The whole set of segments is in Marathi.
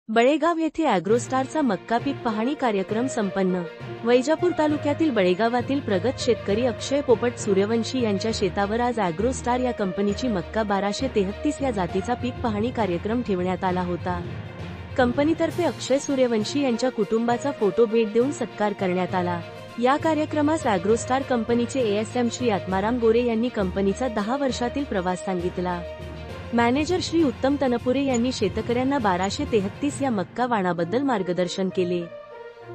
बळेगाव येथे अॅग्रोस्टारचा मक्का पीक पाहणी कार्यक्रम संपन्न। वैजापूर तालुक्यातील बळेगावातील प्रगत शेतकरी अक्षय पोपट सूर्यवंशी यांच्या शेतावर आज अॅग्रोस्टार या कंपनीची मक्का 1233 या जातीचा पीक पाहणी कार्यक्रम ठेवण्यात आला होता। कंपनीतर्फे अक्षय सूर्यवंशी यांच्या कुटुंबाचा फोटो भेट देऊन सत्कार करण्यात आला। या कार्यक्रमास अॅग्रोस्टार कंपनीचे एएसएम श्री आत्माराम गोरे यांनी कंपनीचा 10 वर्षातील प्रवास सांगितला। मॅनेजर श्री उत्तम तनपुरे यांनी शेतकऱ्यांना 1233 या मक्का वाणाबद्दल मार्गदर्शन केले।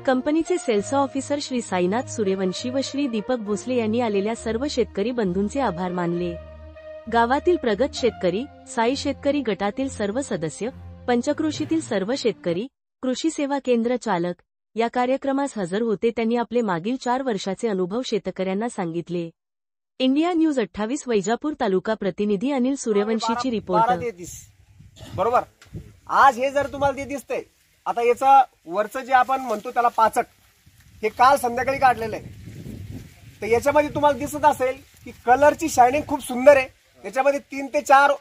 कंपनीचे सेल्स ऑफिसर श्री साईनाथ सूर्यवंशी व श्री दीपक भोसले यांनी आलेल्या सर्व शेतकरी बंधूंचे आभार मानले। गावातील प्रगत शेतकरी, साई शेतकरी गटातील सर्व सदस्य, पंचकृषीतील सर्व शेतकरी, कृषी सेवा केंद्र चालक या कार्यक्रमास हजर होते। त्यांनी आपले मागील 4 वर्षाचे अनुभव शेतकऱ्यांना सांगितले। इंडिया न्यूज 28 वैजापूर तालुका प्रतिनिधी अनिल सूर्यवंशीची रिपोर्ट। बरोबर, आज हे जर तुम्हाला ते दिसतंय, आता याचा वरचं जे आपण म्हणतो त्याला पाचक, हे काल संध्याकाळी काढलेलं आहे। तर याच्यामध्ये तुम्हाला दिसत असेल की कलरची शायनिंग खूप सुंदर आहे। याच्यामध्ये 3 ते 4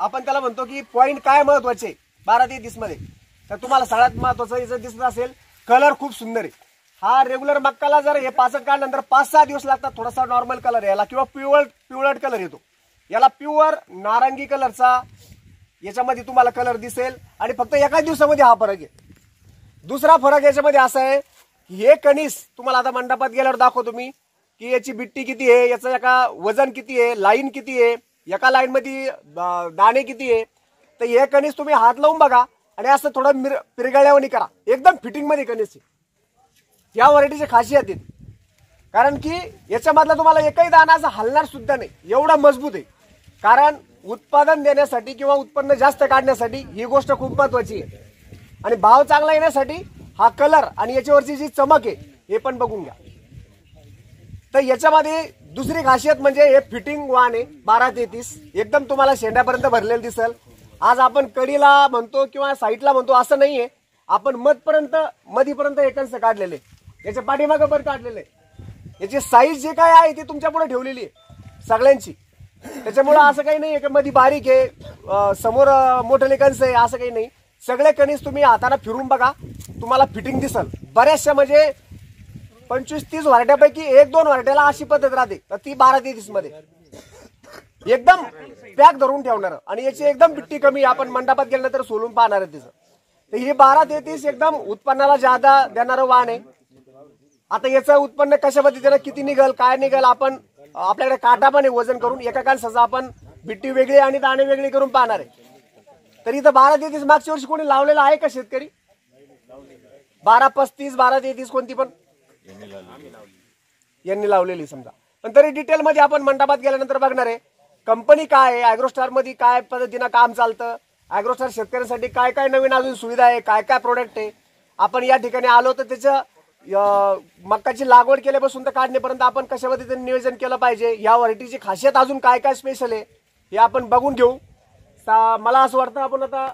आपण त्याला म्हणतो की पॉइंट काय महत्वाचे 1233 मध्ये, तर तुम्हाला सगळ्यात महत्वाचं याचं दिसत असेल कलर खूप सुंदर आहे। हा रेग्युलर मक्काला जर हे पाचक काढल्यानंतर 5-6 दिवस लागतात थोडासा नॉर्मल कलर यायला किंवा पिवळट कलर येतो। याला प्युअर नारंगी कलरचा याच्यामध्ये तुम्हाला कलर दिसेल आणि फक्त एकाच दिवसामध्ये हा फरक आहे। दुसरा फरक याच्यामध्ये असा आहे की हे कणीस तुम्हाला आता मंडपात गेल्यावर दाखवतो मी की याची बिट्टी किती आहे, याचं एका वजन किती आहे, लाईन किती आहे, एका लाईन मध्ये दाणे किती आहे। तर हे कणीस तुम्ही हात लावून बघा आणि असं थोडं पिरगळल्यावानी करा, एकदम फिटिंग मध्ये कणीस आहे। या व्हरायटीची खासियत आहे, कारण की याच्यामधला तुम्हाला एकही दाणा असा हलणार सुद्धा नाही, एवढा मजबूत आहे। कारण उत्पादन देण्यासाठी किंवा उत्पन्न जास्त काढण्यासाठी ही गोष्ट खूप महत्वाची आहे आणि भाव चांगला येण्यासाठी हा कलर आणि याच्यावरची जी चमक आहे हे पण बघून घ्या। तर याच्यामध्ये दुसरी खासियत म्हणजे हे फिटिंग वाण आहे 1233, एकदम तुम्हाला शेंड्यापर्यंत भरलेलं दिसेल। आज आपण कडीला म्हणतो किंवा साईडला म्हणतो असं नाहीये, आपण मधीपर्यंत एकंस काढलेले, याच्या पाठीमागं पण काढलेले। याची साईज जे काय आहे ती तुमच्या पुढे ठेवलेली आहे सगळ्यांची। त्याच्यामुळे असं काही नाही की मध्ये बारीक आहे समोर मोठे कणस आहे असं काही नाही। सगळे कणीस तुम्ही हाताने फिरून बघा, तुम्हाला फिटिंग दिसल। बऱ्याचशा म्हणजे 25-30 व्हरायट्यापैकी 1-2 व्हरायट्याला अशी पद्धत राहते, तर ती 1233 मध्ये एकदम पॅक धरून ठेवणार आणि याची एकदम बिट्टी कमी, आपण मंडपात गेल्यानंतर सोलून पाहणार आहे तिचं। तर ही 1233 एकदम उत्पन्नाला ज्यादा देणारं वाण आहे। आता याचं उत्पन्न कशा पद्धतीने किती निघल काय निघल आपण आपल्याकडे काटा पण आहे, वजन करून एका काळात आपण बिट्टी वेगळी आणि दाणे वेगळे करून पाहणार आहे। तर इथं 1233 मागच्या वर्षी कोणी लावलेला आहे का शेतकरी? 1235 1233 कोणती पण यांनी लावलेली समजा, पण तरी डिटेल मध्ये आपण मंडपात गेल्यानंतर बघणार आहे कंपनी काय आहे, अॅग्रोस्टार मध्ये काय पद्धतीनं काम चालतं, अॅग्रोस्टार शेतकऱ्यांसाठी काय काय नवीन अजून सुविधा आहे, काय काय प्रोडक्ट आहे। आपण या ठिकाणी आलो तर त्याचं मक्काची लागवड केल्यापासून तर काढण्यापर्यंत आपण कशा पद्धतीने नियोजन केलं पाहिजे, या व्हरायटीची खासियत अजून काय काय स्पेशल आहे हे आपण बघून घेऊ। मला असं वाटतं आपण आता